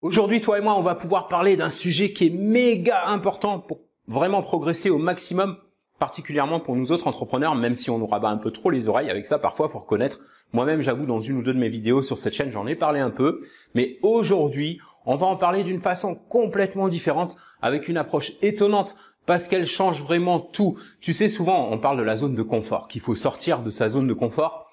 Aujourd'hui, toi et moi, on va pouvoir parler d'un sujet qui est méga important pour vraiment progresser au maximum, particulièrement pour nous autres entrepreneurs, même si on nous rabat un peu trop les oreilles avec ça, parfois, faut reconnaître. Moi-même, j'avoue, dans une ou deux de mes vidéos sur cette chaîne, j'en ai parlé un peu. Mais aujourd'hui, on va en parler d'une façon complètement différente, avec une approche étonnante, parce qu'elle change vraiment tout. Tu sais, souvent, on parle de la zone de confort, qu'il faut sortir de sa zone de confort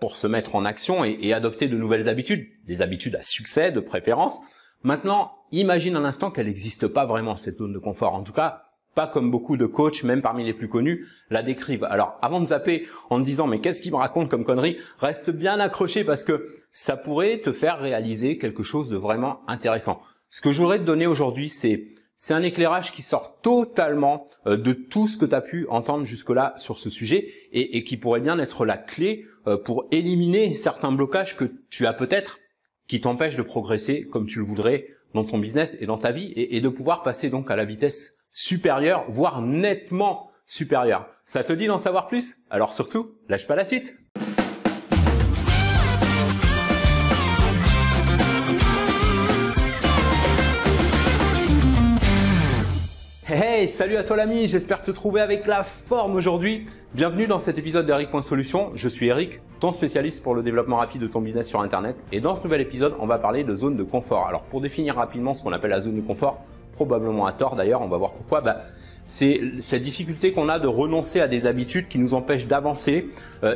pour se mettre en action et adopter de nouvelles habitudes, des habitudes à succès de préférence. Maintenant, imagine un instant qu'elle n'existe pas vraiment, cette zone de confort. En tout cas, pas comme beaucoup de coachs, même parmi les plus connus, la décrivent. Alors, avant de zapper en te disant « mais qu'est-ce qu'il me raconte comme connerie ?» reste bien accroché parce que ça pourrait te faire réaliser quelque chose de vraiment intéressant. Ce que je voudrais te donner aujourd'hui, c'est un éclairage qui sort totalement de tout ce que tu as pu entendre jusque-là sur ce sujet et qui pourrait bien être la clé pour éliminer certains blocages que tu as peut-être qui t'empêchent de progresser comme tu le voudrais dans ton business et dans ta vie et de pouvoir passer donc à la vitesse supérieure, voire nettement supérieure. Ça te dit d'en savoir plus? Alors surtout, lâche pas la suite. Hey, salut à toi l'ami, j'espère te trouver avec la forme aujourd'hui. Bienvenue dans cet épisode d'Eric.Solutions. Je suis Eric, ton spécialiste pour le développement rapide de ton business sur Internet. Et dans ce nouvel épisode, on va parler de zone de confort. Alors pour définir rapidement ce qu'on appelle la zone de confort, probablement à tort d'ailleurs, on va voir pourquoi. C'est cette difficulté qu'on a de renoncer à des habitudes qui nous empêchent d'avancer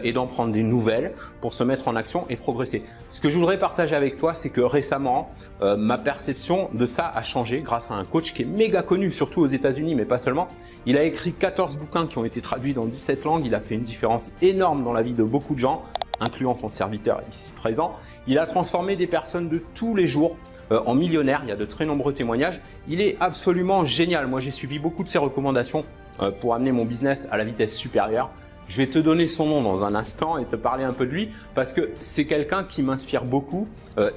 et d'en prendre des nouvelles pour se mettre en action et progresser. Ce que je voudrais partager avec toi, c'est que récemment, ma perception de ça a changé grâce à un coach qui est méga connu, surtout aux États-Unis, mais pas seulement. Il a écrit 14 bouquins qui ont été traduits dans 17 langues. Il a fait une différence énorme dans la vie de beaucoup de gens, incluant ton serviteur ici présent. Il a transformé des personnes de tous les jours en millionnaires. Il y a de très nombreux témoignages. Il est absolument génial. Moi, j'ai suivi beaucoup de ses recommandations pour amener mon business à la vitesse supérieure. Je vais te donner son nom dans un instant et te parler un peu de lui parce que c'est quelqu'un qui m'inspire beaucoup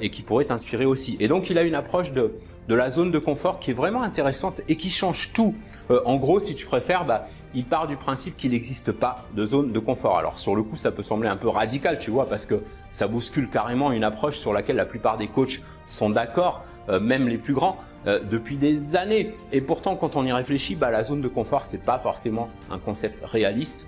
et qui pourrait t'inspirer aussi. Et donc, il a une approche de la zone de confort qui est vraiment intéressante et qui change tout. En gros, si tu préfères, il part du principe qu'il n'existe pas de zone de confort. Alors, sur le coup, ça peut sembler un peu radical, tu vois, parce que ça bouscule carrément une approche sur laquelle la plupart des coachs sont d'accord, même les plus grands, depuis des années. Et pourtant, quand on y réfléchit, la zone de confort, c'est pas forcément un concept réaliste.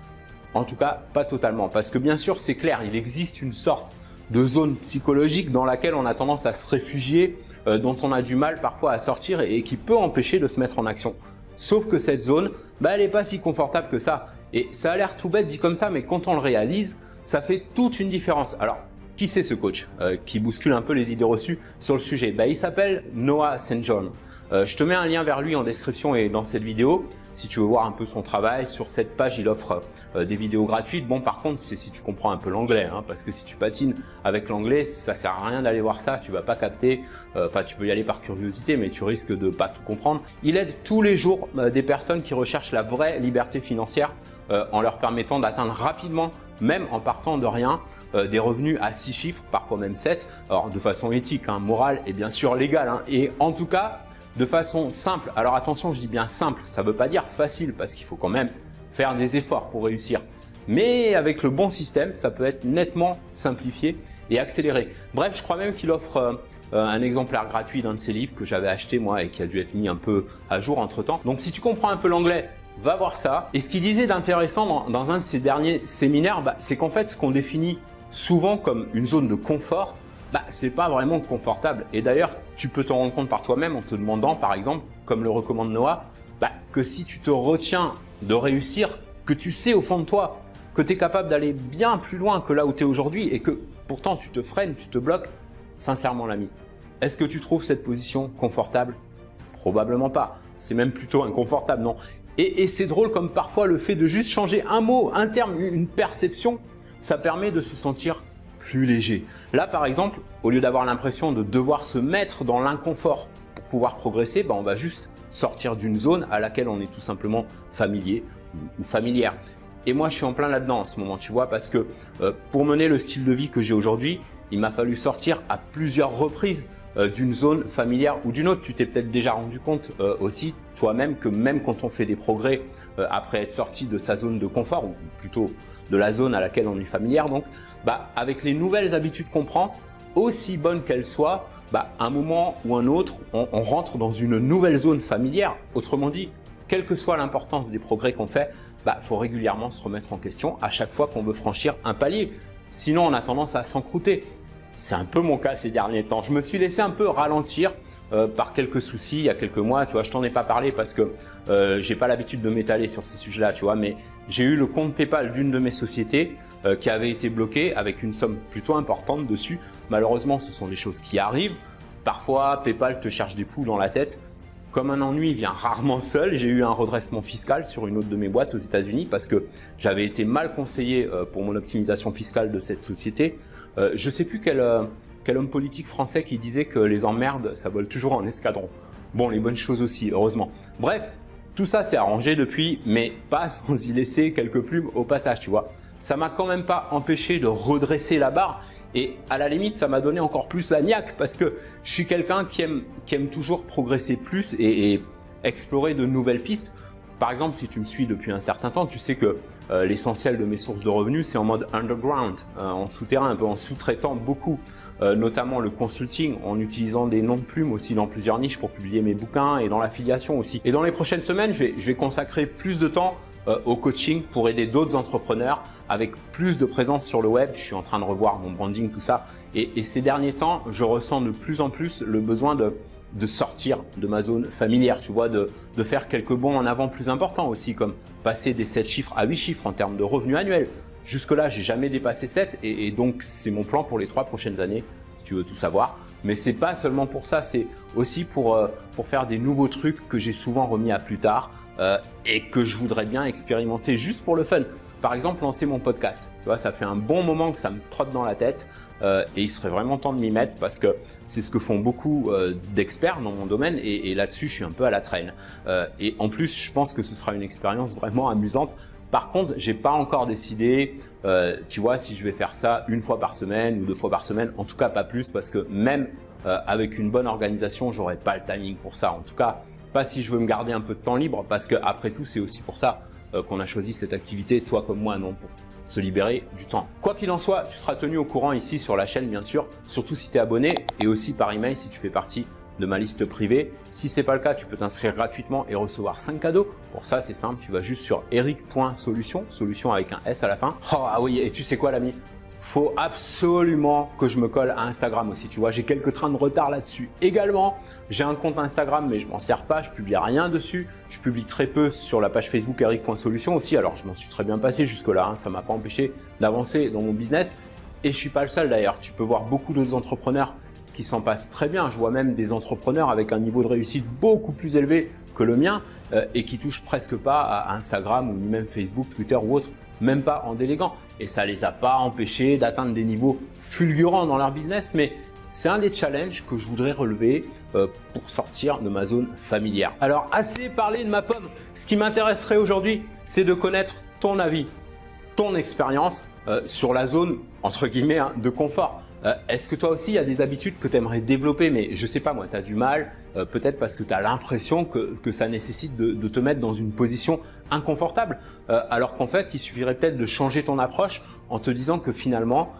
En tout cas, pas totalement. Parce que bien sûr, c'est clair, il existe une sorte de zone psychologique dans laquelle on a tendance à se réfugier, dont on a du mal parfois à sortir et qui peut empêcher de se mettre en action. Sauf que cette zone, elle n'est pas si confortable que ça. Et ça a l'air tout bête dit comme ça, mais quand on le réalise, ça fait toute une différence. Alors, qui c'est ce coach qui bouscule un peu les idées reçues sur le sujet? Il s'appelle Noah St. John. Je te mets un lien vers lui en description et dans cette vidéo. Si tu veux voir un peu son travail, sur cette page, il offre des vidéos gratuites. Bon, par contre, c'est si tu comprends un peu l'anglais, parce que si tu patines avec l'anglais, ça sert à rien d'aller voir ça. Tu vas pas capter. Enfin, tu peux y aller par curiosité, mais tu risques de pas tout comprendre. Il aide tous les jours des personnes qui recherchent la vraie liberté financière en leur permettant d'atteindre rapidement, même en partant de rien, des revenus à 6 chiffres, parfois même 7, alors de façon éthique, morale et bien sûr légale. Et en tout cas, de façon simple. Alors attention, je dis bien simple, ça ne veut pas dire facile parce qu'il faut quand même faire des efforts pour réussir. Mais avec le bon système, ça peut être nettement simplifié et accéléré. Bref, je crois même qu'il offre un exemplaire gratuit d'un de ses livres que j'avais acheté moi et qui a dû être mis un peu à jour entre temps. Donc si tu comprends un peu l'anglais, va voir ça. Et ce qu'il disait d'intéressant dans un de ses derniers séminaires, c'est qu'en fait, ce qu'on définit souvent comme une zone de confort, c'est pas vraiment confortable. Et d'ailleurs, tu peux t'en rendre compte par toi-même en te demandant, par exemple, comme le recommande Noah, que si tu te retiens de réussir, que tu sais au fond de toi que tu es capable d'aller bien plus loin que là où tu es aujourd'hui et que pourtant tu te freines, tu te bloques, sincèrement l'ami, est-ce que tu trouves cette position confortable? Probablement pas. C'est même plutôt inconfortable, non? Et c'est drôle comme parfois le fait de juste changer un mot, un terme, une perception, ça permet de se sentir plus léger. Là, par exemple, au lieu d'avoir l'impression de devoir se mettre dans l'inconfort pour pouvoir progresser, on va juste sortir d'une zone à laquelle on est tout simplement familier ou familière. Et moi, je suis en plein là-dedans en ce moment, tu vois, parce que pour mener le style de vie que j'ai aujourd'hui, il m'a fallu sortir à plusieurs reprises d'une zone familière ou d'une autre. Tu t'es peut-être déjà rendu compte aussi toi-même que même quand on fait des progrès après être sorti de sa zone de confort, ou plutôt de la zone à laquelle on est familière, donc avec les nouvelles habitudes qu'on prend, aussi bonne qu'elle soit, à un moment ou un autre, on rentre dans une nouvelle zone familière. Autrement dit, quelle que soit l'importance des progrès qu'on fait, faut régulièrement se remettre en question à chaque fois qu'on veut franchir un palier. Sinon, on a tendance à s'encrouter. C'est un peu mon cas ces derniers temps. Je me suis laissé un peu ralentir par quelques soucis il y a quelques mois. Tu vois, je t'en ai pas parlé parce que j'ai pas l'habitude de m'étaler sur ces sujets-là, tu vois, mais j'ai eu le compte PayPal d'une de mes sociétés qui avait été bloqué avec une somme plutôt importante dessus. Malheureusement, ce sont des choses qui arrivent. Parfois, PayPal te cherche des poux dans la tête. Comme un ennui vient rarement seul, j'ai eu un redressement fiscal sur une autre de mes boîtes aux États-Unis parce que j'avais été mal conseillé pour mon optimisation fiscale de cette société. Je sais plus quel homme politique français qui disait que les emmerdes, ça vole toujours en escadron. Bon, les bonnes choses aussi, heureusement. Bref, tout ça s'est arrangé depuis, mais pas sans y laisser quelques plumes au passage, tu vois. Ça m'a quand même pas empêché de redresser la barre. Et à la limite, ça m'a donné encore plus la niaque parce que je suis quelqu'un qui aime toujours progresser plus et explorer de nouvelles pistes. Par exemple, si tu me suis depuis un certain temps, tu sais que l'essentiel de mes sources de revenus, c'est en mode underground, en souterrain, un peu en sous-traitant beaucoup, notamment le consulting, en utilisant des noms de plumes aussi dans plusieurs niches pour publier mes bouquins et dans l'affiliation aussi. Et dans les prochaines semaines, je vais consacrer plus de temps au coaching pour aider d'autres entrepreneurs avec plus de présence sur le web. Je suis en train de revoir mon branding, tout ça. Et ces derniers temps, je ressens de plus en plus le besoin de sortir de ma zone familière, tu vois, de faire quelques bonds en avant plus importants aussi, comme passer des 7 chiffres à 8 chiffres en termes de revenus annuels. Jusque-là, j'ai jamais dépassé 7 et donc c'est mon plan pour les 3 prochaines années, si tu veux tout savoir. Mais c'est pas seulement pour ça, c'est aussi pour faire des nouveaux trucs que j'ai souvent remis à plus tard et que je voudrais bien expérimenter juste pour le fun. Par exemple, lancer mon podcast. Tu vois, ça fait un bon moment que ça me trotte dans la tête et il serait vraiment temps de m'y mettre parce que c'est ce que font beaucoup d'experts dans mon domaine et là-dessus, je suis un peu à la traîne. Et en plus, je pense que ce sera une expérience vraiment amusante. Par contre, j'ai pas encore décidé, tu vois, si je vais faire ça une fois par semaine ou 2 fois par semaine. En tout cas, pas plus parce que même avec une bonne organisation, j'aurais pas le timing pour ça. En tout cas, pas si je veux me garder un peu de temps libre parce que après tout, c'est aussi pour ça qu'on a choisi cette activité, toi comme moi, non, pour se libérer du temps. Quoi qu'il en soit, tu seras tenu au courant ici sur la chaîne, bien sûr, surtout si tu es abonné et aussi par email si tu fais partie de ma liste privée. Si ce n'est pas le cas, tu peux t'inscrire gratuitement et recevoir 5 cadeaux. Pour ça, c'est simple, tu vas juste sur eric.solution, solution avec un S à la fin. Oh, ah oui, et tu sais quoi l'ami? Faut absolument que je me colle à Instagram aussi, tu vois, j'ai quelques trains de retard là-dessus. Également, j'ai un compte Instagram, mais je m'en sers pas, je publie rien dessus. Je publie très peu sur la page Facebook eric.solution aussi, alors je m'en suis très bien passé jusque-là, hein. Ça m'a pas empêché d'avancer dans mon business. Et je suis pas le seul d'ailleurs, tu peux voir beaucoup d'autres entrepreneurs qui s'en passent très bien. Je vois même des entrepreneurs avec un niveau de réussite beaucoup plus élevé que le mien et qui touchent presque pas à Instagram ou même Facebook, Twitter ou autre, même pas en déléguant. Et ça les a pas empêchés d'atteindre des niveaux fulgurants dans leur business, mais c'est un des challenges que je voudrais relever pour sortir de ma zone familière. Alors, assez parlé de ma pomme. Ce qui m'intéresserait aujourd'hui, c'est de connaître ton avis, ton expérience sur la zone, entre guillemets, hein, de confort. Est-ce que toi aussi, il y a des habitudes que tu aimerais développer, mais je sais pas moi, tu as du mal, peut-être parce que tu as l'impression que ça nécessite de te mettre dans une position inconfortable, alors qu'en fait, il suffirait peut-être de changer ton approche en te disant que finalement,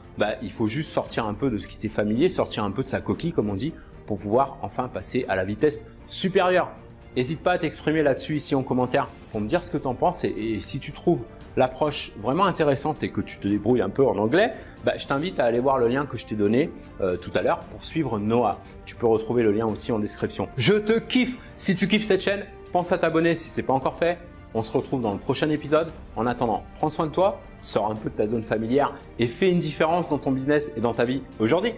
il faut juste sortir un peu de ce qui t'est familier, sortir un peu de sa coquille, comme on dit, pour pouvoir enfin passer à la vitesse supérieure. N'hésite pas à t'exprimer là-dessus ici en commentaire pour me dire ce que tu en penses et si tu trouves l'approche vraiment intéressante et que tu te débrouilles un peu en anglais, je t'invite à aller voir le lien que je t'ai donné tout à l'heure pour suivre Noah. Tu peux retrouver le lien aussi en description. Je te kiffe. Si tu kiffes cette chaîne, pense à t'abonner si ce n'est pas encore fait. On se retrouve dans le prochain épisode. En attendant, prends soin de toi, sors un peu de ta zone familière et fais une différence dans ton business et dans ta vie aujourd'hui.